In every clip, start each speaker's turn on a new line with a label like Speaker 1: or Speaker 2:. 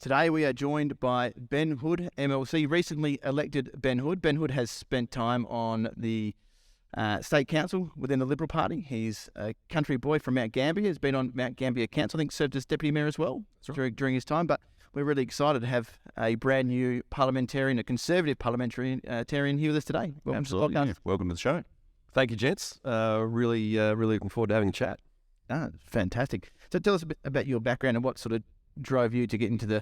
Speaker 1: Today we are joined by Ben Hood MLC, recently elected Ben Hood. Ben Hood has spent time on the State Council within the Liberal Party. He's a country boy from Mount Gambier, has been on Mount Gambier Council, I think served as Deputy Mayor as well during his time. But we're really excited to have a brand new parliamentarian, a Conservative parliamentarian here with us today. Welcome
Speaker 2: Absolutely.
Speaker 1: to the podcast.
Speaker 2: Yeah. Welcome to the show.
Speaker 3: Thank you, gents. Really looking forward to having a chat.
Speaker 1: Fantastic. So tell us a bit about your background and what sort of drove you to get into the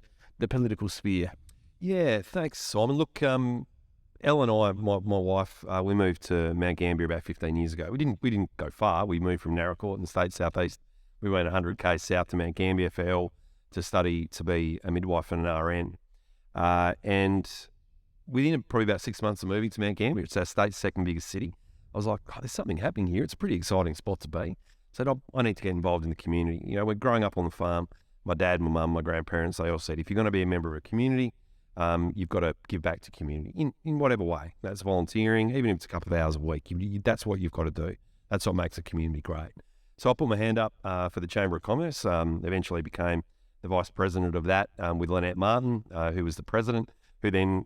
Speaker 1: political sphere.
Speaker 3: Yeah, thanks, Simon. Look, Elle and I, my wife, we moved to Mount Gambier about 15 years ago. We didn't go far. We moved from Narracourt in the state southeast. We went 100 k's south to Mount Gambier for Elle to study to be a midwife and an RN. And within probably about 6 months of moving to Mount Gambier, it's our state's second biggest city, I was like, there's something happening here. It's a pretty exciting spot to be. So I need to get involved in the community. You know, we're growing up on the farm. My dad, my mum, my grandparents, they all said, if you're going to be a member of a community, you've got to give back to community in whatever way. That's volunteering, even if it's a couple of hours a week. That's what you've got to do. That's what makes a community great. So I put my hand up for the Chamber of Commerce, eventually became the vice president of that with Lynette Martin, who was the president, who then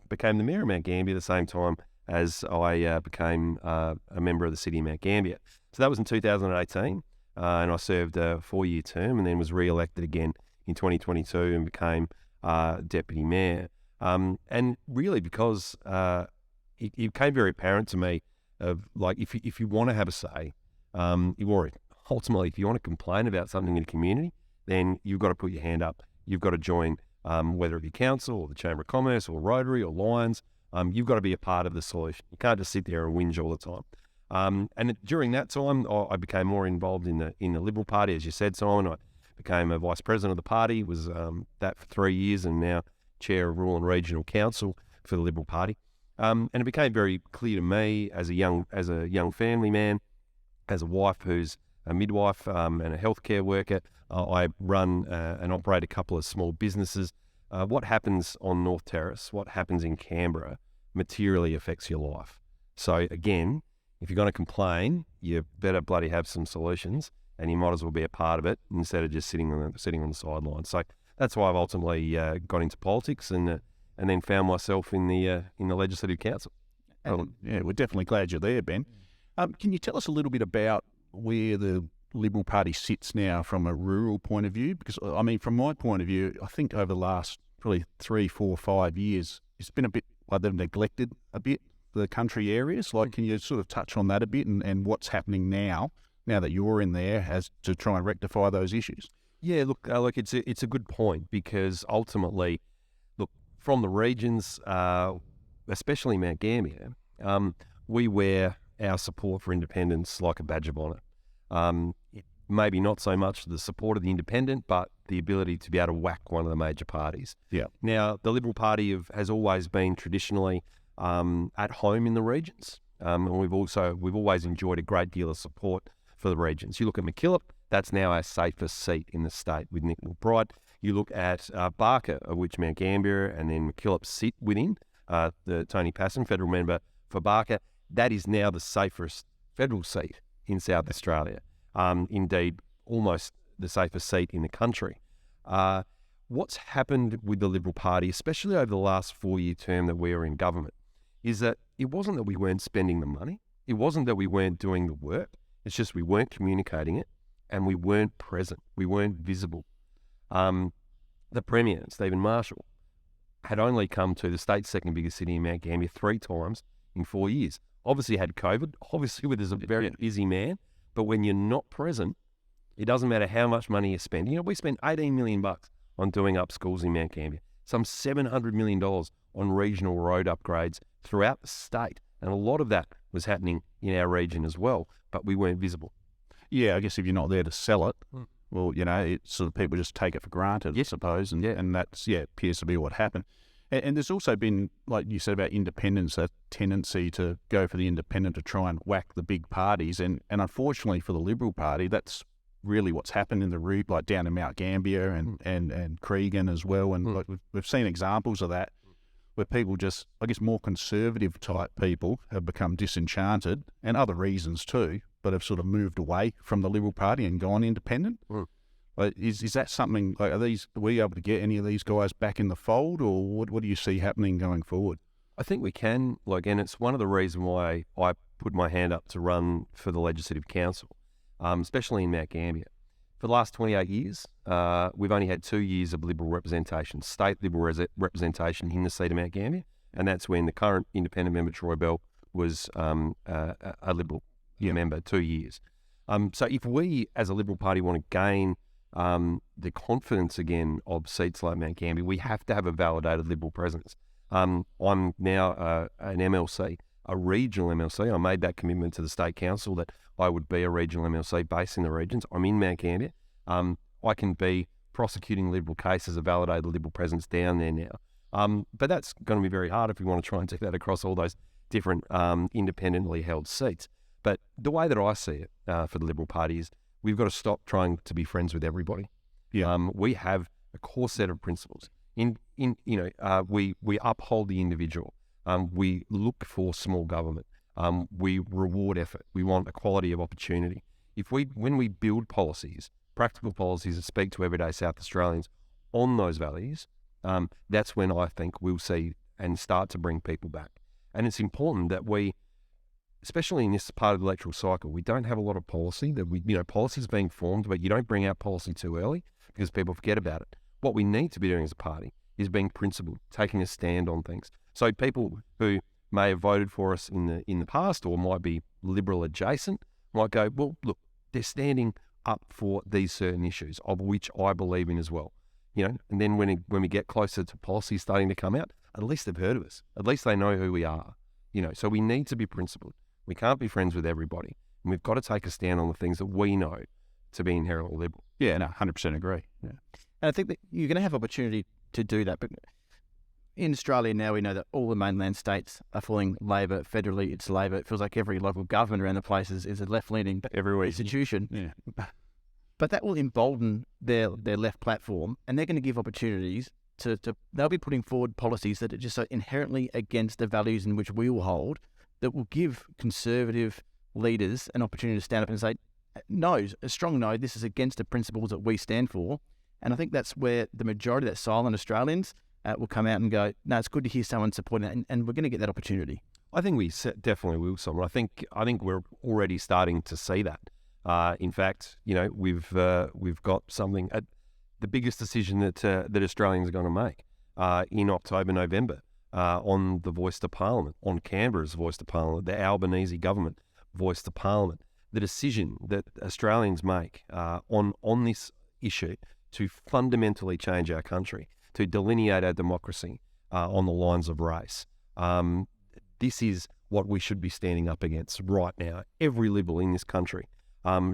Speaker 3: became the mayor of Mount Gambier at the same time as I became a member of the city of Mount Gambier. So that was in 2018. And I served a 4-year term and then was re-elected again in 2022 and became deputy mayor. And really because it became very apparent to me of like if you want to have a say, ultimately if you want to complain about something in a community, then you've got to put your hand up. You've got to join, whether it be council or the Chamber of Commerce or Rotary or Lions. You've got to be a part of the solution. You can't just sit there and whinge all the time. And during that time, I became more involved in the Liberal Party, as you said, Simon. I became a vice president of the party, was that for 3 years, and now chair of Rural and Regional Council for the Liberal Party. And it became very clear to me as a young family man, as a wife who's a midwife and a healthcare worker. I run and operate a couple of small businesses. What happens on North Terrace, what happens in Canberra, materially affects your life. So again, if you're going to complain, you better bloody have some solutions, and you might as well be a part of it instead of just sitting on the sidelines. So that's why I've ultimately got into politics and then found myself in the Legislative Council.
Speaker 2: Yeah, we're definitely glad you're there, Ben. Can you tell us a little bit about where the Liberal Party sits now from a rural point of view? Because, I mean, from my point of view, I think over the last probably 3, 4, 5 years, it's been a bit like they've neglected a bit the country areas. Like, can you sort of touch on that a bit and what's happening now that you're in there as to try and rectify those issues?
Speaker 3: Yeah, look, it's a good point because ultimately, look, from the regions, especially Mount Gambier, we wear our support for independence like a badge of honour. Maybe not so much the support of the independent, but the ability to be able to whack one of the major parties.
Speaker 2: Yeah.
Speaker 3: Now, the Liberal Party has always been traditionally at home in the regions, and we've always enjoyed a great deal of support for the regions. You look at McKillop, that's now our safest seat in the state with Nick McBride. You look at Barker, of which Mount Gambier and then McKillop sit within, the Tony Passon, federal member for Barker. That is now the safest federal seat in South Australia. Indeed, almost the safest seat in the country. What's happened with the Liberal Party, especially over the last 4-year term that we were in government, is that it wasn't that we weren't spending the money. It wasn't that we weren't doing the work. It's just we weren't communicating it and we weren't present. We weren't visible. The Premier, Stephen Marshall, had only come to the state's second biggest city in Mount Gambier 3 times in 4 years. Obviously had COVID, obviously was a very busy man, but when you're not present, it doesn't matter how much money you spend. You know, we spent $18 million on doing up schools in Mount Gambier, some $700 million on regional road upgrades throughout the state. And a lot of that was happening in our region as well, but we weren't visible.
Speaker 2: Yeah, I guess if you're not there to sell it, well, you know, it's sort of people just take it for granted, I suppose, and that's, appears to be what happened. And there's also been, like you said about independence, a tendency to go for the independent to try and whack the big parties. And unfortunately for the Liberal Party, that's really what's happened in the route, like down in Mount Gambier and Cregan as well. And like we've seen examples of that where people just, I guess, more conservative type people have become disenchanted, and other reasons too, but have sort of moved away from the Liberal Party and gone independent. Like, is that something, like, are we able to get any of these guys back in the fold, or what do you see happening going forward?
Speaker 3: I think we can, and it's one of the reasons why I put my hand up to run for the Legislative Council, especially in Mount Gambier. For the last 28 years, we've only had 2 years of Liberal representation, state Liberal representation in the seat of Mount Gambier, and that's when the current independent member, Troy Bell, was a Liberal member, 2 years. So if we, as a Liberal Party, want to gain the confidence again of seats like Mount Gambier, we have to have a validated Liberal presence. I'm now an MLC, a regional MLC. I made that commitment to the State Council that I would be a regional MLC based in the regions. I'm in Mount Gambier. I can be prosecuting Liberal cases, a validated Liberal presence down there now. But that's going to be very hard if we want to try and do that across all those different independently held seats. But the way that I see it for the Liberal Party is we've got to stop trying to be friends with everybody. Yeah. We have a core set of principles. We uphold the individual. We look for small government. We reward effort. We want equality of opportunity. When we build policies, practical policies that speak to everyday South Australians on those values, that's when I think we'll see and start to bring people back. And it's important that we, especially in this part of the electoral cycle, we don't have a lot of policy policy's being formed, but you don't bring out policy too early because people forget about it. What we need to be doing as a party is being principled, taking a stand on things. So people who may have voted for us in the past or might be Liberal adjacent might go, well, look, they're standing up for these certain issues, of which I believe in as well. And then when we get closer to policy starting to come out, at least they've heard of us. At least they know who we are. So we need to be principled. We can't be friends with everybody. And we've got to take a stand on the things that we know to be inherently liberal.
Speaker 2: Yeah, no, 100% agree. Yeah.
Speaker 1: And I think that you're going to have opportunity to do that. But in Australia now, we know that all the mainland states are falling Labor. Federally, it's Labor. It feels like every local government around the place is a left-leaning institution.
Speaker 2: Yeah.
Speaker 1: But that will embolden their left platform, and they're going to give opportunities they'll be putting forward policies that are just so inherently against the values in which we will hold, that will give conservative leaders an opportunity to stand up and say, no, a strong no, this is against the principles that we stand for. And I think that's where the majority of that silent Australians will come out and go, no, it's good to hear someone supporting that, and we're going to get that opportunity.
Speaker 3: I think we definitely will, Simon. I think we're already starting to see that. In fact, we've got something, the biggest decision that Australians are going to make in October, November, on the voice to Parliament, on Canberra's voice to Parliament, the Albanese government voice to Parliament, the decision that Australians make on this issue to fundamentally change our country, to delineate our democracy on the lines of race. This is what we should be standing up against right now. Every Liberal in this country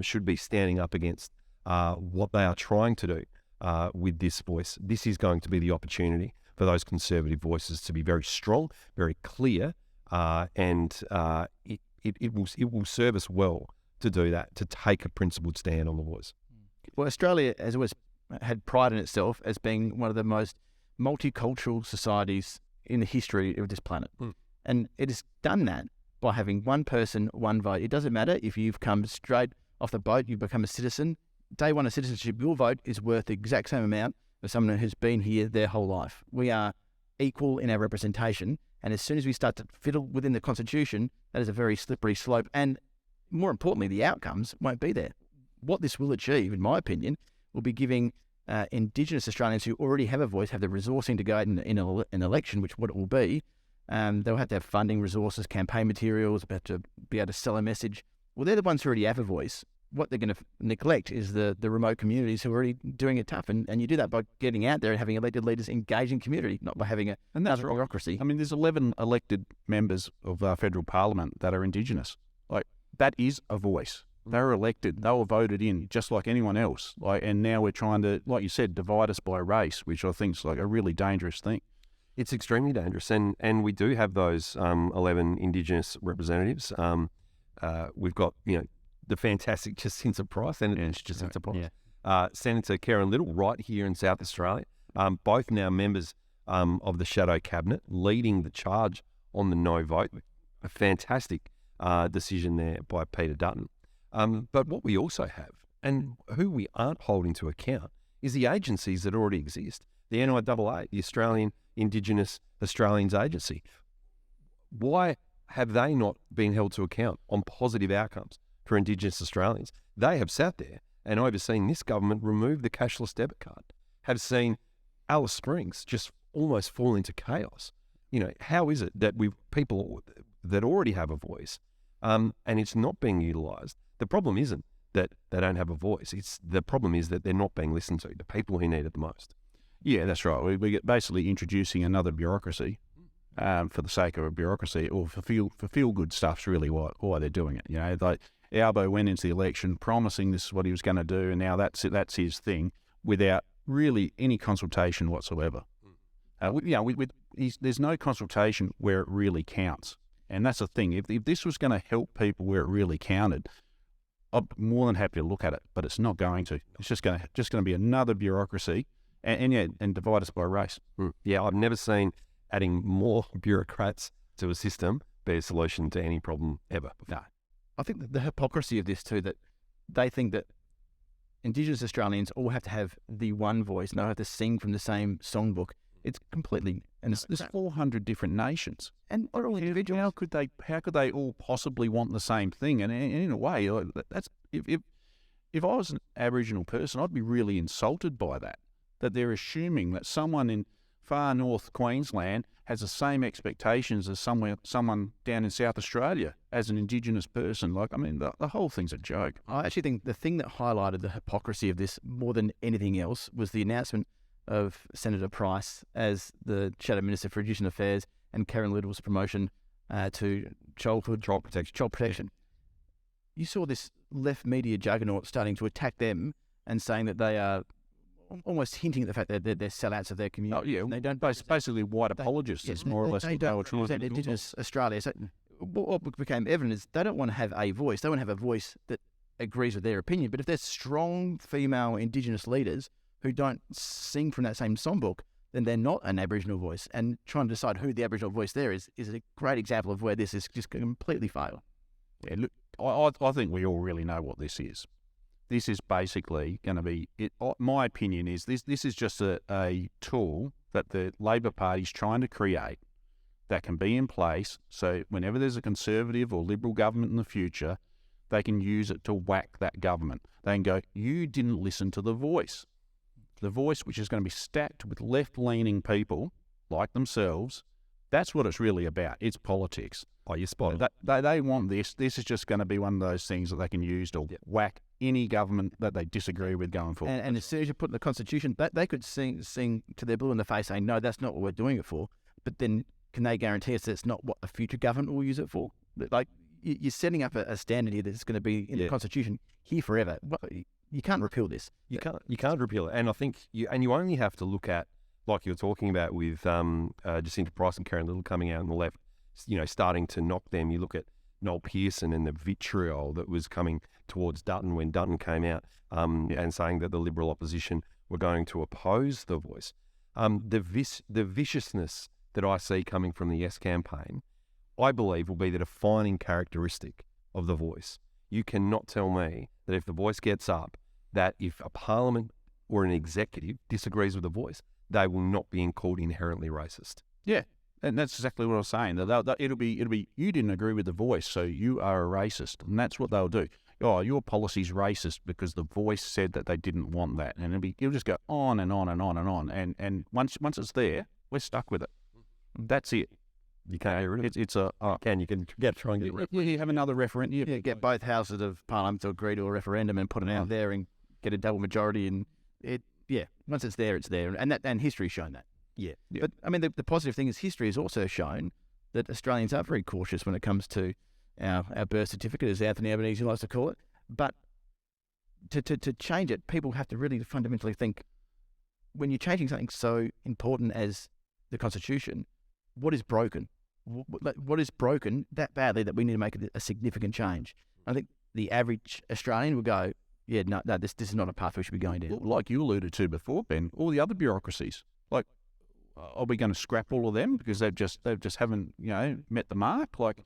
Speaker 3: should be standing up against what they are trying to do with this voice. This is going to be the opportunity for those conservative voices to be very strong, very clear, and it will serve us well to do that, to take a principled stand on the voice.
Speaker 1: Well, Australia has always had pride in itself as being one of the most multicultural societies in the history of this planet. And it has done that by having one person, one vote. It doesn't matter if you've come straight off the boat, you've become a citizen. Day one of citizenship, your vote is worth the exact same amount as someone who's been here their whole life. We are equal in our representation. And as soon as we start to fiddle within the Constitution, that is a very slippery slope. And more importantly, the outcomes won't be there. What this will achieve, in my opinion, will be giving Indigenous Australians who already have a voice, have the resourcing to go out in an election, which what it will be. They'll have to have funding, resources, campaign materials, have to be able to sell a message. Well, they're the ones who already have a voice. What they're going to neglect is the remote communities who are already doing it tough. And you do that by getting out there and having elected leaders engage in community, not by having another bureaucracy.
Speaker 2: I mean, there's 11 elected members of our federal parliament that are Indigenous. Like, that is a voice. They were elected. They were voted in just like anyone else. And now we're trying to, like you said, divide us by race, which I think is like a really dangerous thing.
Speaker 3: It's extremely dangerous. And we do have those 11 Indigenous representatives. We've got, the fantastic Jacinta Price, Senator Karen Little, right here in South Australia, both now members of the Shadow Cabinet, leading the charge on the no vote. A fantastic decision there by Peter Dutton. But what we also have And who we aren't holding to account is the agencies that already exist. The NIAA, the Australian Indigenous Australians Agency. Why have they not been held to account on positive outcomes for Indigenous Australians? They have sat there and overseen this government remove the cashless debit card, have seen Alice Springs just almost fall into chaos. How is it that people that already have a voice, and it's not being utilised? The problem isn't that they don't have a voice. The problem is that they're not being listened to, the people who need it the most.
Speaker 2: Yeah, that's right. We get basically introducing another bureaucracy for the sake of a bureaucracy, or for feel good stuff's really why they're doing it. Like Albo went into the election promising this is what he was going to do, and now that's his thing, without really any consultation whatsoever. There's no consultation where it really counts, and that's the thing. If this was going to help people where it really counted, I'm more than happy to look at it, but it's not going to. It's just going to be another bureaucracy, and divide us by race.
Speaker 3: Yeah, I've never seen adding more bureaucrats to a system be a solution to any problem ever.
Speaker 1: No. I think that the hypocrisy of this too, that they think that Indigenous Australians all have to have the one voice and they have to sing from the same songbook. It's completely... And
Speaker 2: there's 400 different nations.
Speaker 1: And all individuals.
Speaker 2: How could they all possibly want the same thing? And in a way, that's if I was an Aboriginal person, I'd be really insulted by that they're assuming that someone in far north Queensland has the same expectations as someone down in South Australia as an Indigenous person. The whole thing's a joke.
Speaker 1: I actually think the thing that highlighted the hypocrisy of this more than anything else was the announcement of Senator Price as the Shadow Minister for Indigenous Affairs and Karen Little's promotion to child protection. You saw this left media juggernaut starting to attack them and saying that they are almost hinting at the fact that they're sellouts of their community.
Speaker 2: Oh, yeah. They don't basically white apologists. It's more or less
Speaker 1: they don't represent Indigenous Australia. So what became evident is they don't want to have a voice. They want to have a voice that agrees with their opinion. But if there's strong female Indigenous leaders who don't sing from that same songbook, then they're not an Aboriginal voice. And trying to decide who the Aboriginal voice there is a great example of where this is just completely failed.
Speaker 2: Yeah, look, I think we all really know what this is. This is basically going to be, my opinion is this is just a tool that the Labor Party's trying to create that can be in place so whenever there's a Conservative or Liberal government in the future, they can use it to whack that government. They can go, you didn't listen to the voice. The voice which is going to be stacked with left-leaning people like themselves. That's what it's really about. It's politics.
Speaker 3: Oh, you're spot on.
Speaker 2: They want this. This is just going to be one of those things that they can use to whack any government that they disagree with going forward.
Speaker 1: And as soon as you put in the Constitution, they could sing to their blue in the face saying, no, that's not what we're doing it for. But then can they guarantee us that it's not what the future government will use it for? Like, you're setting up a standard here that's going to be in the Constitution here forever. You can't repeal this.
Speaker 3: You can't repeal it. And I think you only have to look at, like you were talking about with Jacinta Price and Karen Little coming out on the left, starting to knock them. You look at Noel Pearson and the vitriol that was coming towards Dutton when Dutton came out and saying that the Liberal opposition were going to oppose the voice. The viciousness that I see coming from the Yes campaign, I believe will be the defining characteristic of the voice. You cannot tell me that if the voice gets up, that if a parliament or an executive disagrees with the voice, they will not be called inherently racist.
Speaker 2: Yeah, and that's exactly what I was saying. It'll be you didn't agree with the voice, so you are a racist, and that's what they'll do. Oh, your policy's racist because the voice said that they didn't want that, and it'll just go on and on and on and on, and once it's there, we're stuck with it. That's it.
Speaker 3: You can't get rid of it.
Speaker 2: It's a
Speaker 3: you can try and get
Speaker 2: you have another referendum.
Speaker 1: Get both houses of Parliament to agree to a referendum and put it out there and get a double majority, and once it's there, and history's shown that. Yeah. But I mean, the positive thing is history has also shown that Australians are very cautious when it comes to our birth certificate, as Anthony Albanese likes to call it. But to change it, people have to really fundamentally think, when you're changing something so important as the Constitution, what is broken? What is broken that badly that we need to make a significant change? I think the average Australian will go, no, this is not a path we should be going down.
Speaker 2: Like you alluded to before, Ben, all the other bureaucracies, like, are we going to scrap all of them because they've just haven't met the mark? Like,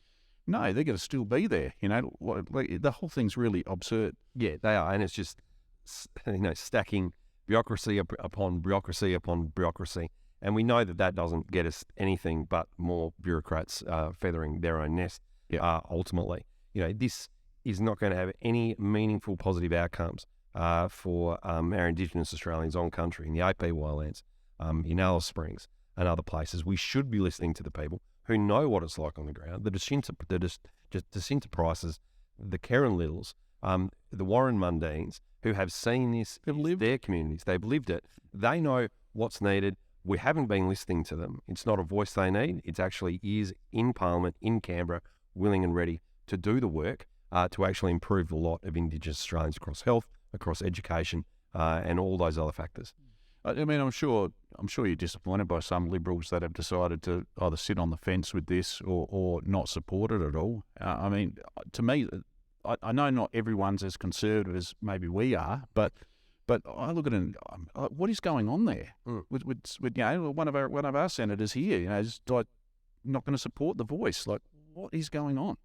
Speaker 2: No, they're going to still be there. Like, the whole thing's really absurd.
Speaker 3: Yeah, they are, and it's just stacking bureaucracy upon bureaucracy upon bureaucracy, and we know that doesn't get us anything but more bureaucrats feathering their own nest. Ultimately, this is not going to have any meaningful positive outcomes for our Indigenous Australians on country in the AP wildlands, in Alice Springs and other places. We should be listening to the people who know what it's like on the ground, the Jacinta Prices, the Karen Littles, the Warren Mundines, who have seen this in their communities. They've lived it. They know what's needed. We haven't been listening to them. It's not a voice they need. It's actually ears in Parliament, in Canberra, willing and ready to do the work to actually improve the lot of Indigenous Australians across health, across education, and all those other factors.
Speaker 2: I mean, I'm sure you're disappointed by some Liberals that have decided to either sit on the fence with this or not support it at all. I mean, to me, I know not everyone's as conservative as maybe we are, but I look at it and what is going on there with one of our senators here, is like not going to support the voice. Like, what is going on?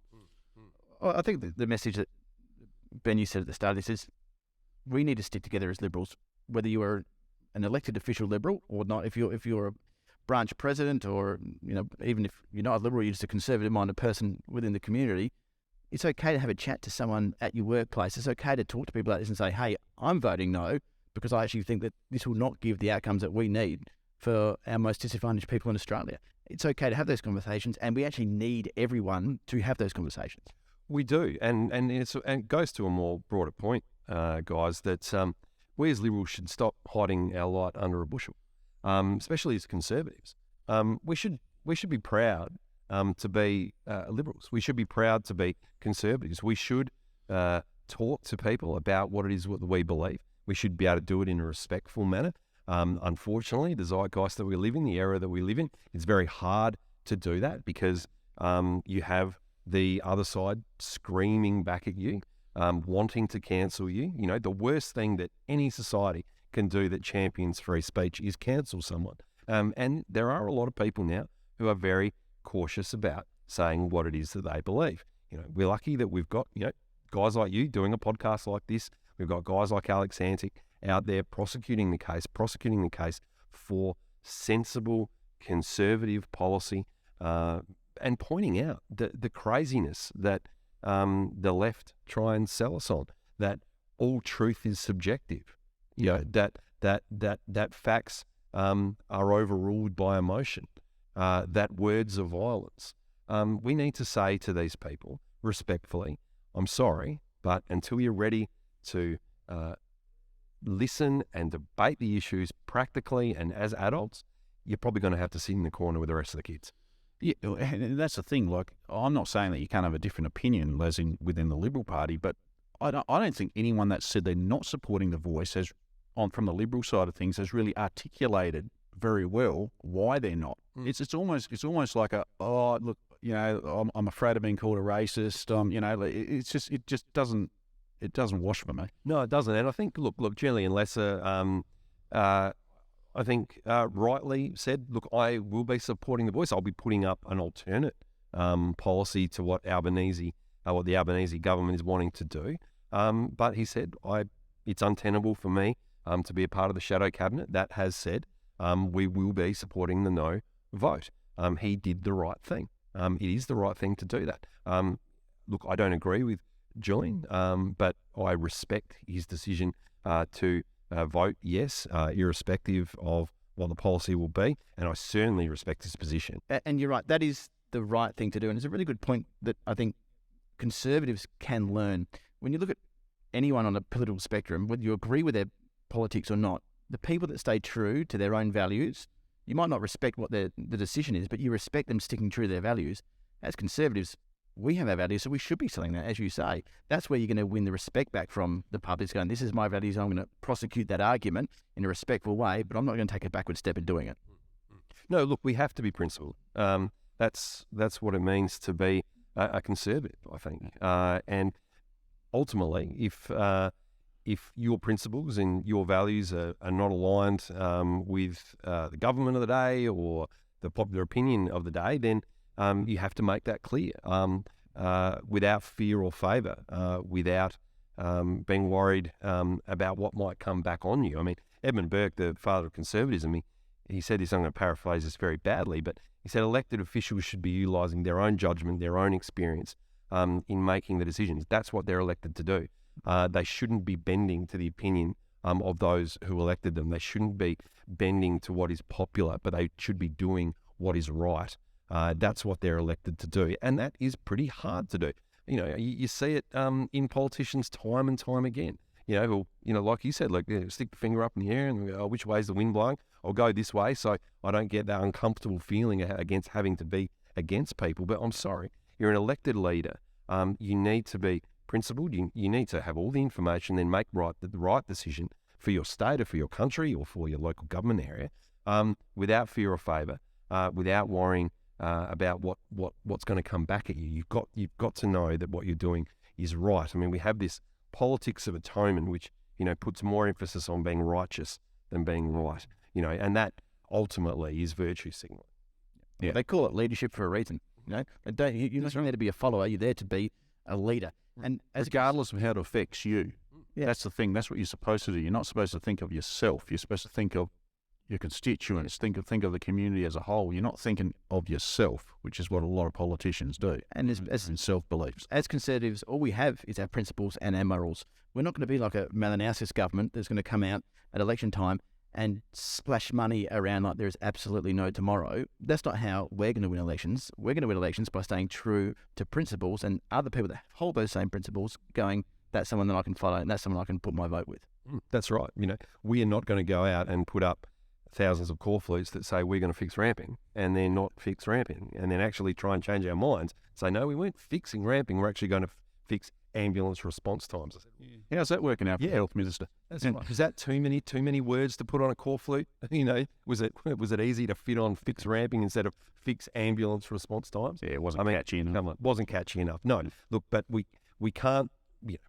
Speaker 1: Well, I think the message that Ben, you said at the start, this is we need to stick together as Liberals, whether you are an elected official Liberal or not. If you're a branch president, or even if you're not a Liberal, you're just a conservative-minded person within the community, it's okay to have a chat to someone at your workplace. It's okay to talk to people like this and say, hey, I'm voting no because I actually think that this will not give the outcomes that we need for our most disadvantaged people in Australia. It's okay to have those conversations, and we actually need everyone to have those conversations.
Speaker 3: We do, and it goes to a more broader point, guys, that we as Liberals should stop hiding our light under a bushel, especially as Conservatives. We should be proud to be Liberals. We should be proud to be Conservatives. We should talk to people about what it is what we believe. We should be able to do it in a respectful manner. Unfortunately, the zeitgeist that we live in, the era that we live in, it's very hard to do that because you have the other side screaming back at you, wanting to cancel you. The worst thing that any society can do that champions free speech is cancel someone. And there are a lot of people now who are very cautious about saying what it is that they believe. We're lucky that we've got, guys like you doing a podcast like this. We've got guys like Alex Antic out there prosecuting the case for sensible conservative policy, and pointing out the craziness that the left try and sell us on, that all truth is subjective, that facts are overruled by emotion, that words are violence. We need to say to these people respectfully, I'm sorry, but until you're ready to listen and debate the issues practically and as adults, you're probably going to have to sit in the corner with the rest of the kids.
Speaker 2: Yeah, and that's the thing. Like, I'm not saying that you can't have a different opinion, as in within the Liberal Party, but I don't think anyone that said they're not supporting the voice from the Liberal side of things has really articulated very well why they're not. It's almost like look, I'm afraid of being called a racist. It just doesn't wash for me.
Speaker 3: No, it doesn't. And I think look, Gillian Lesser, I think rightly said, look, I will be supporting the voice. I'll be putting up an alternate policy to what the Albanese government is wanting to do. But he said, it's untenable for me to be a part of the shadow cabinet. That has said, we will be supporting the no vote. He did the right thing. It is the right thing to do that. Look, I don't agree with Julian, but I respect his decision to vote yes, irrespective of what the policy will be, and I certainly respect his position.
Speaker 1: And you're right, that is the right thing to do, and it's a really good point that I think Conservatives can learn. When you look at anyone on a political spectrum, whether you agree with their politics or not, the people that stay true to their own values, you might not respect what the decision is, but you respect them sticking true to their values. As Conservatives, we have our values, so we should be selling that, as you say. That's where you're going to win the respect back from the public, going, this is my values, I'm going to prosecute that argument in a respectful way, but I'm not going to take a backward step in doing it.
Speaker 3: No, look, we have to be principled. That's what it means to be a Conservative, I think. And ultimately, if your principles and your values are not aligned with the government of the day or the popular opinion of the day, then you have to make that clear. without fear or favour, without being worried about what might come back on you. I mean, Edmund Burke, the father of conservatism, he said this, I'm going to paraphrase this very badly, but he said elected officials should be utilising their own judgment, their own experience in making the decisions. That's what they're elected to do. They shouldn't be bending to the opinion of those who elected them. They shouldn't be bending to what is popular, but they should be doing what is right. That's what they're elected to do, and that is pretty hard to do. You see it in politicians time and time again. Like you said, stick the finger up in the air and go, which way is the wind blowing? I'll go this way, so I don't get that uncomfortable feeling against having to be against people. But I'm sorry, you're an elected leader. You need to be principled. You need to have all the information, then make the right decision for your state or for your country or for your local government area, without fear or favour, without worrying about what's going to come back at you. You've got to know that what you're doing is right. I mean, we have this politics of atonement, which puts more emphasis on being righteous than being right. And that ultimately is virtue signaling.
Speaker 1: Yeah, they call it leadership for a reason. You're not there to be a follower. You're there to be a leader. And
Speaker 2: regardless of how it affects you, that's the thing. That's what you're supposed to do. You're not supposed to think of yourself. You're supposed to think of your constituents, think of the community as a whole. You're not thinking of yourself, which is what a lot of politicians do,
Speaker 1: and
Speaker 2: self-beliefs.
Speaker 1: As Conservatives, all we have is our principles and our morals. We're not going to be like a Malinowskis government that's going to come out at election time and splash money around like there is absolutely no tomorrow. That's not how we're going to win elections. We're going to win elections by staying true to principles, and other people that hold those same principles going, that's someone that I can follow and that's someone I can put my vote with.
Speaker 3: That's right. We are not going to go out and put up thousands of call flutes that say we're going to fix ramping and then not fix ramping, and then actually try and change our minds. Say, no, we weren't fixing ramping. We're actually going to fix ambulance response times. I said,
Speaker 2: how's that working out for the health minister?
Speaker 3: That's right. Is that too many words to put on a call flute? Was it easy to fit on fix ramping instead of fix ambulance response times?
Speaker 2: Yeah, it wasn't catchy enough.
Speaker 3: Come on, wasn't catchy enough. No, look, but we can't.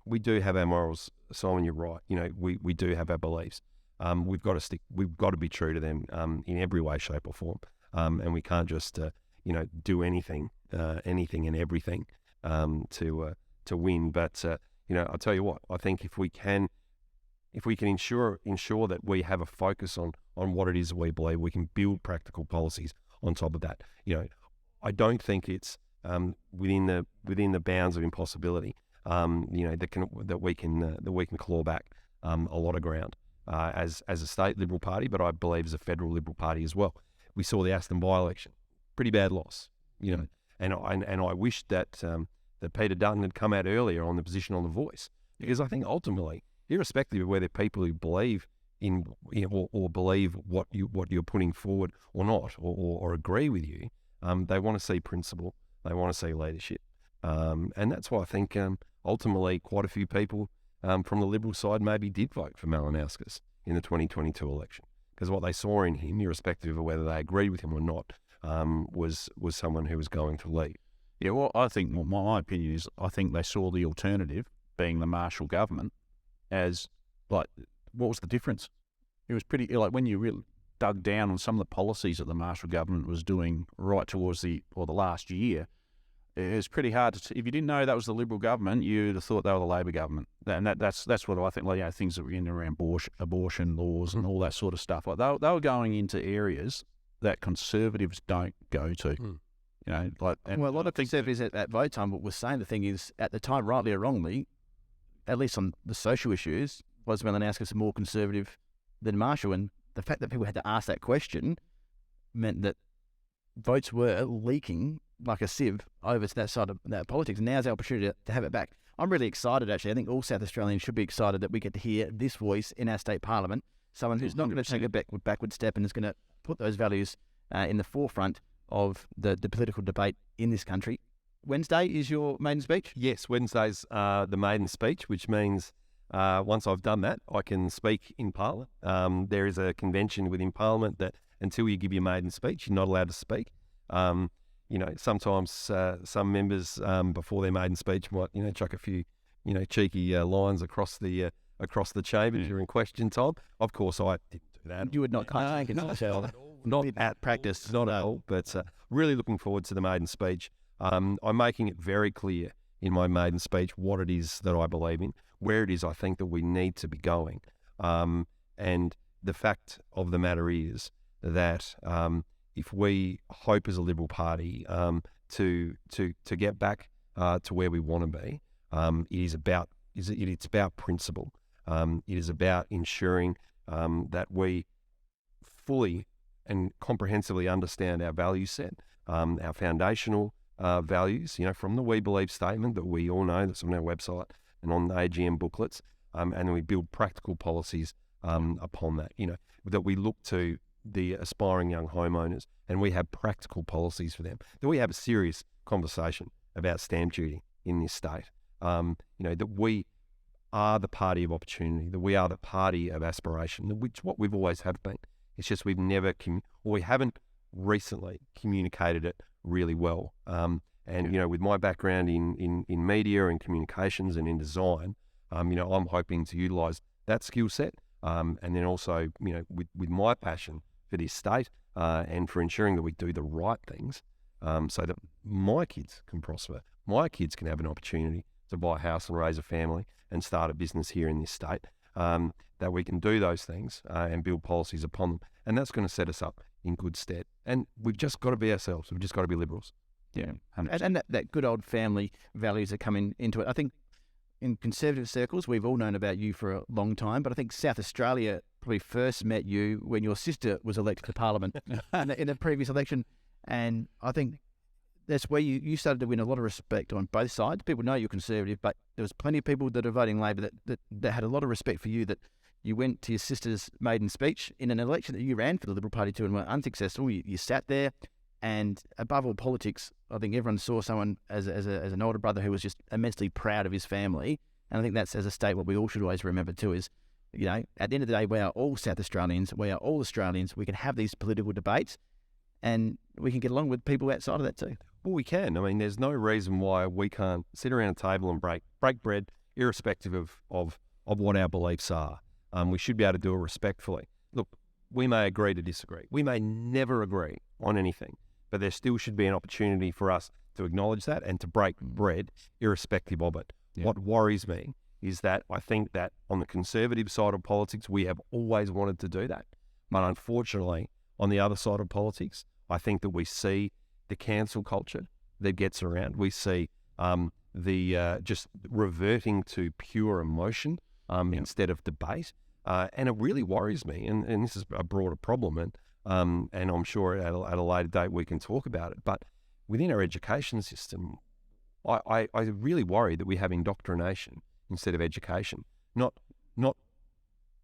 Speaker 3: We do have our morals, Simon. You're right. We do have our beliefs. We've got to stick. We've got to be true to them in every way, shape, or form. And we can't just do anything and everything to win. But I'll tell you what. I think if we can ensure that we have a focus on what it is we believe, we can build practical policies on top of that. I don't think it's within the bounds of impossibility. That we can claw back a lot of ground. As a state Liberal Party, but I believe as a federal Liberal Party as well. We saw the Aston by-election, pretty bad loss, and I wish that Peter Dutton had come out earlier on the position on The Voice, because I think ultimately, irrespective of whether people who believe in or believe what you're putting forward or not, or agree with you, they want to see principle, they want to see leadership, and that's why I think ultimately quite a few people from the Liberal side maybe did vote for Malinowskis in the 2022 election, because what they saw in him, irrespective of whether they agreed with him or not, was someone who was going to lead.
Speaker 2: Yeah, well, I think my opinion is I think they saw the alternative, being the Marshall government, as what was the difference? It was pretty when you really dug down on some of the policies that the Marshall government was doing right towards the last year. It was pretty hard to. If you didn't know that was the Liberal government, you'd have thought they were the Labor government, and that's what I think. Things that were in around abortion laws and all that sort of stuff. Like they were going into areas that Conservatives don't go to. A
Speaker 1: lot of Conservatives at that vote time were saying the thing is, at the time, rightly or wrongly, at least on the social issues, was Malinowskis more conservative than Marshall, and the fact that people had to ask that question meant that votes were leaking like a sieve over to that side of that politics. Now's our opportunity to have it back. I'm really excited, actually. I think all South Australians should be excited that we get to hear this voice in our state parliament, someone who's not going to take a backward step and is going to put those values in the forefront of the political debate in this country. Wednesday is your maiden speech?
Speaker 3: Yes, Wednesday's the maiden speech, which means once I've done that, I can speak in Parliament. There is a convention within Parliament that until you give your maiden speech, you're not allowed to speak. Sometimes some members before their maiden speech might, chuck a few, cheeky lines across the chamber during question time. Of course, I didn't do that.
Speaker 1: You would not
Speaker 3: not at practice, not at all. But really looking forward to the maiden speech. I'm making it very clear in my maiden speech what it is that I believe in, where it is I think that we need to be going. And the fact of the matter is that if we hope as a Liberal Party to get back to where we want to be, it's about principle. It is about ensuring that we fully and comprehensively understand our value set, our foundational values, from the We Believe statement that we all know that's on our website and on the AGM booklets, and then we build practical policies upon that, that we look to the aspiring young homeowners and we have practical policies for them, that we have a serious conversation about stamp duty in this state, that we are the party of opportunity, that we are the party of aspiration, which what we've always have been. It's just we've never, we haven't recently communicated it really well. With my background in media and communications and in design, I'm hoping to utilise that skill set, and then also, with my passion for this state and for ensuring that we do the right things, so that my kids can prosper, my kids can have an opportunity to buy a house and raise a family and start a business here in this state, that we can do those things and build policies upon them. And that's going to set us up in good stead. And we've just got to be ourselves. We've just got to be Liberals.
Speaker 1: Yeah. And that good old family values that come into it. I think in Conservative circles, we've all known about you for a long time, but I think South Australia probably first met you when your sister was elected to Parliament in the previous election. And I think that's where you started to win a lot of respect on both sides. People know you're Conservative, but there was plenty of people that are voting Labor that had a lot of respect for you, that you went to your sister's maiden speech in an election that you ran for the Liberal Party too and were unsuccessful. You sat there, and above all politics, I think everyone saw someone as an older brother who was just immensely proud of his family. And I think that's, as a state, what we all should always remember too is, at the end of the day, we are all South Australians. We are all Australians. We can have these political debates, and we can get along with people outside of that too.
Speaker 3: Well, we can. I mean, there's no reason why we can't sit around a table and break bread, irrespective of what our beliefs are. We should be able to do it respectfully. Look, we may agree to disagree. We may never agree on anything, but there still should be an opportunity for us to acknowledge that and to break bread irrespective of it. Yeah. What worries me is that I think that on the Conservative side of politics, we have always wanted to do that. But unfortunately, on the other side of politics, I think that we see the cancel culture that gets around. We see the just reverting to pure emotion instead of debate. And it really worries me, and this is a broader problem, and I'm sure at a later date we can talk about it. But within our education system, I really worry that we have indoctrination instead of education. Not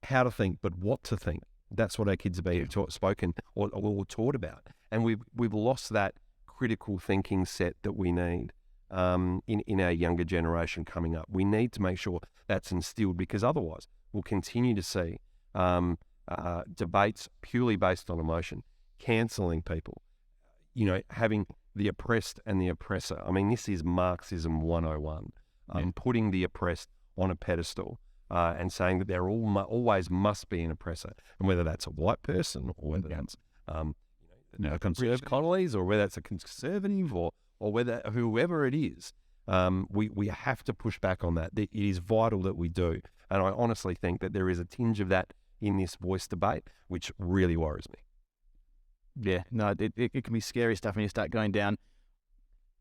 Speaker 3: how to think, but what to think. That's what our kids are being spoken or taught about, and we've lost that critical thinking set that we need in our younger generation coming up. We need to make sure that's instilled, because otherwise we'll continue to see debates purely based on emotion, cancelling people, having the oppressed and the oppressor. I mean, this is Marxism 101, putting the oppressed on a pedestal and saying that there always must be an oppressor, and whether that's a white person or whether that's Connolly's or whether it's a Conservative or whether whoever it is, we have to push back on that. It is vital that we do. And I honestly think that there is a tinge of that in this voice debate, which really worries me.
Speaker 1: Yeah, no, it can be scary stuff when you start going down.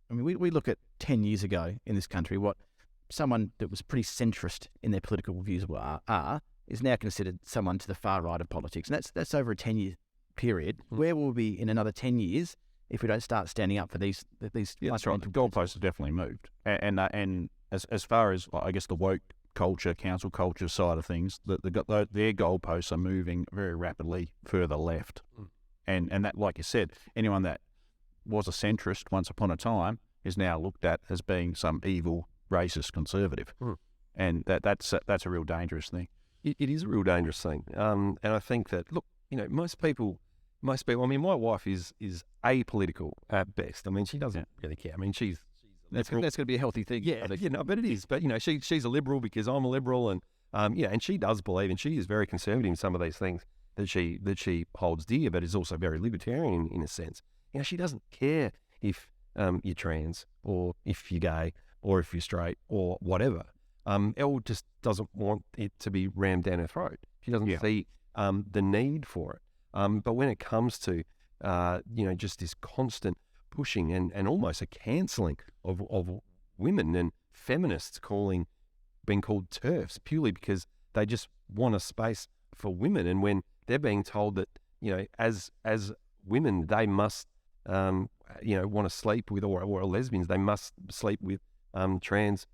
Speaker 1: I mean, we look at 10 years ago in this country, what someone that was pretty centrist in their political views are is now considered someone to the far right of politics. And that's over a 10-year period. Where will we be in another 10 years if we don't start standing up for these?
Speaker 2: Yeah, that's right. The goalposts have definitely moved. And as far as, I guess, the woke culture, council culture side of things, their goalposts are moving very rapidly further left. And that, like you said, anyone that was a centrist once upon a time is now looked at as being some evil, racist conservative. And that's a real dangerous thing.
Speaker 3: It is a real dangerous thing. And I think that, look, most people, I mean, my wife is apolitical at best. I mean, she doesn't really care. I mean,
Speaker 1: that's going to be a healthy thing.
Speaker 3: Yeah, but it is. But, she's a Liberal because I'm a Liberal, and, and she does believe, and she is very conservative in some of these things that she holds dear, but is also very libertarian in a sense. She doesn't care if you're trans, or if you're gay, or if you're straight, or whatever. Elle just doesn't want it to be rammed down her throat. She doesn't see the need for it. But when it comes to, just this constant pushing and almost a cancelling of women and feminists being called TERFs purely because they just want a space for women. And when they're being told that, as women, they must, want to sleep with, or lesbians, they must sleep with trans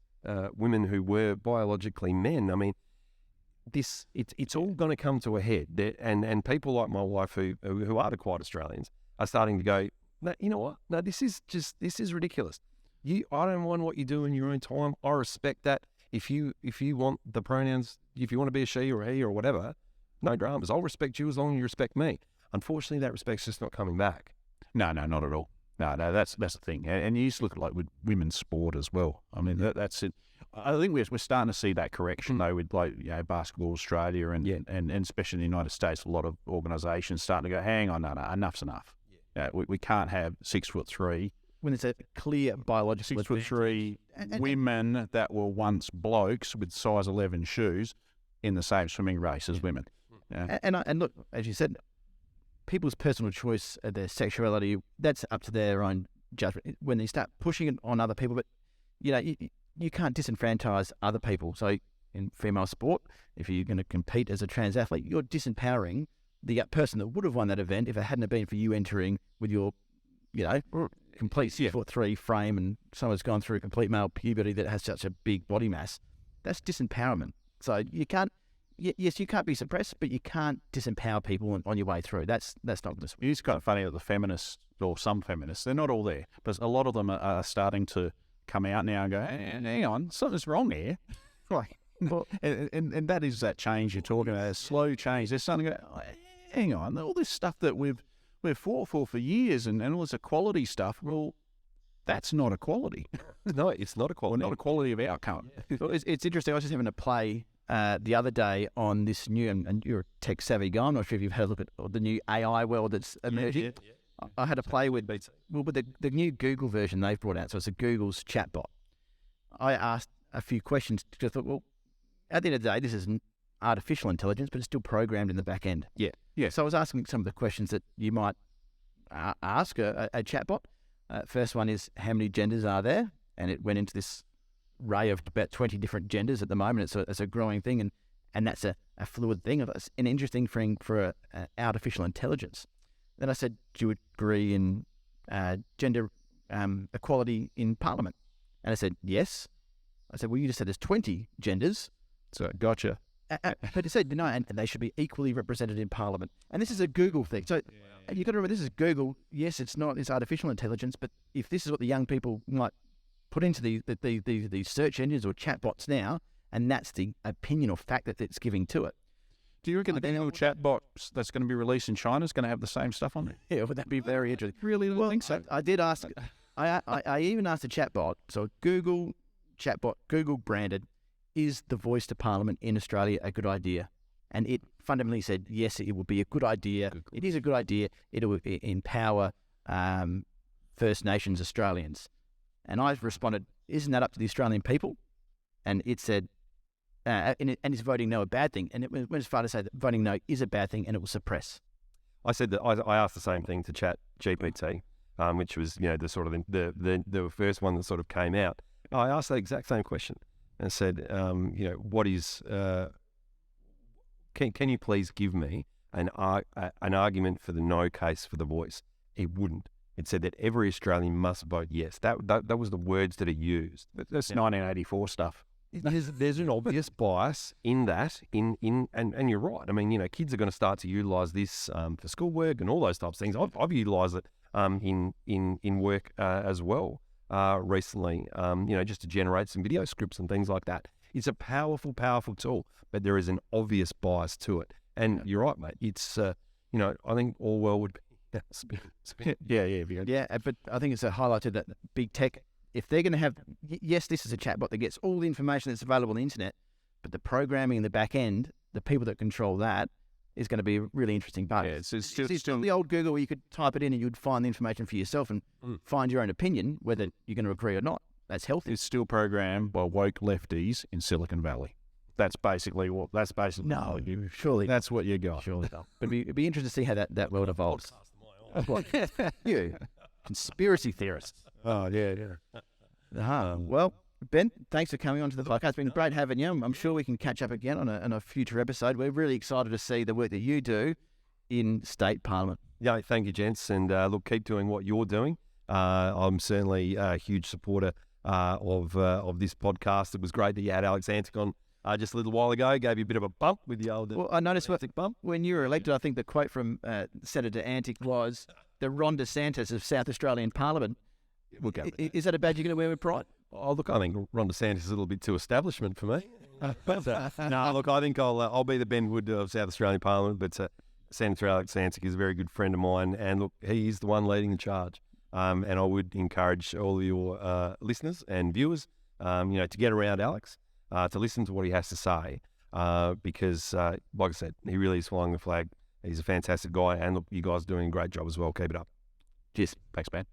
Speaker 3: women who were biologically men. I mean, it's all going to come to a head. And people like my wife who are quite Australians are starting to go, no, you know what? No, this is ridiculous. I don't want what you do in your own time. I respect that. If you want the pronouns, if you want to be a she or a he or whatever, no dramas. I'll respect you as long as you respect me. Unfortunately, that respect's just not coming back.
Speaker 2: No, not at all. No, that's the thing. And you just look at like with women's sport as well. I mean, that's it. I think we're starting to see that correction though with Basketball Australia and especially in the United States, a lot of organisations starting to go, hang on, no, enough's enough. Yeah. We can't have 6'3"
Speaker 1: when it's a clear biological
Speaker 2: 6'3" women that were once blokes with size 11 shoes in the same swimming race as women. Yeah.
Speaker 1: And look, as you said, people's personal choice of their sexuality, that's up to their own judgment. When they start pushing it on other people, but you can't disenfranchise other people. So in female sport, if you're going to compete as a trans athlete, you're disempowering the person that would have won that event if it hadn't been for you entering with your, complete 6'3" frame, and someone's gone through complete male puberty that has such a big body mass. That's disempowerment. So you can't. Yes, you can't be suppressed, but you can't disempower people on your way through. That's not going to.
Speaker 2: It's kind of funny that the feminists, or some feminists, they're not all there, but a lot of them are starting to come out now and go, hang on, something's wrong here. Like, and that is that change you're talking about, a slow change. There's something, hang on, all this stuff that we've fought for years and all this equality stuff, well, that's not equality.
Speaker 3: No, it's not equality.
Speaker 2: Well, not equality of outcome.
Speaker 1: Yeah. Well, it's interesting. I was just having a play the other day on this new, and you're a tech-savvy guy, I'm not sure if you've had a look at the new AI world that's emerging. Yeah. I had a play with the new Google version they've brought out, so it's a Google's chatbot. I asked a few questions, just thought, well, at the end of the day, this is artificial intelligence, but it's still programmed in the back end.
Speaker 2: Yeah.
Speaker 1: So I was asking some of the questions that you might ask a chatbot. First one is, how many genders are there? And it went into this array of about 20 different genders at the moment. It's a growing thing, and that's a fluid thing. It's an interesting thing for artificial intelligence. Then I said, do you agree in gender equality in Parliament? And I said, yes. I said, well, you just said there's 20 genders.
Speaker 2: So, gotcha.
Speaker 1: But it said, no, and they should be equally represented in Parliament. And this is a Google thing. So you've got to remember, this is Google. Yes, it's artificial intelligence, but if this is what the young people might put into these search engines or chatbots now, and that's the opinion or fact that it's giving to it.
Speaker 2: Do you reckon the new chatbot that's going to be released in China is going to have the same stuff on it?
Speaker 1: Yeah, would that be very interesting?
Speaker 2: Really don't think so.
Speaker 1: I did ask. I even asked the chatbot. So Google chatbot, Google branded, is the voice to Parliament in Australia a good idea? And it fundamentally said, yes, it would be a good idea. It is a good idea. It will empower First Nations Australians. And I responded, isn't that up to the Australian people? And it said, and is voting no a bad thing? And it went as far to say that voting no is a bad thing and it will suppress.
Speaker 3: I said that I asked the same thing to Chat GPT, which was the sort of the first one that sort of came out. I asked that exact same question and said, what is can you please give me an argument for the no case for the voice? It wouldn't. It said that every Australian must vote yes. That was the words that it used.
Speaker 2: That's 1984 stuff.
Speaker 3: There's an obvious bias in that. And you're right. I mean, kids are going to start to utilise this for schoolwork and all those types of things. I've utilised it in work as well recently. Just to generate some video scripts and things like that. It's a powerful, powerful tool, but there is an obvious bias to it. And you're right, mate. It's I think Orwell would be.
Speaker 1: Yeah, but I think it's a highlight to that big tech. If they're going to have, yes, this is a chatbot that gets all the information that's available on the internet, but the programming in the back end, the people that control that is going to be a really interesting part.
Speaker 2: Yeah, it's
Speaker 1: still the old Google where you could type it in and you'd find the information for yourself and find your own opinion, whether you're going to agree or not. That's healthy.
Speaker 2: It's still programmed by woke lefties in Silicon Valley. That's basically what.
Speaker 1: No, surely
Speaker 2: that's what you got.
Speaker 1: Surely not. But it'd be interesting to see how that world evolves. You conspiracy theorists.
Speaker 2: Oh yeah.
Speaker 1: Well, Ben, thanks for coming on to the podcast. It's been great having you. I'm sure we can catch up again on a future episode. We're really excited to see the work that you do in state parliament.
Speaker 3: Yeah, thank you, gents, and look, keep doing what you're doing. I'm certainly a huge supporter of this podcast. It was great that you had Alex Antic on just a little while ago. Gave you a bit of a bump with the old.
Speaker 1: Well, I noticed
Speaker 3: bump
Speaker 1: when you were elected. I think the quote from Senator Antic was, "The Ron DeSantis of South Australian Parliament."
Speaker 2: We'll go with
Speaker 1: Is that a badge you're going to wear with pride?
Speaker 3: Oh, look, I think Ron DeSantis is a little bit too establishment for me. No, look, I think I'll be the Ben Hood of South Australian Parliament, but Senator Alex Antic is a very good friend of mine, and look, he is the one leading the charge. And I would encourage all of your listeners and viewers, to get around Alex, to listen to what he has to say, because, like I said, he really is flying the flag. He's a fantastic guy, and look, you guys are doing a great job as well. Keep it up.
Speaker 1: Cheers.
Speaker 2: Thanks, man.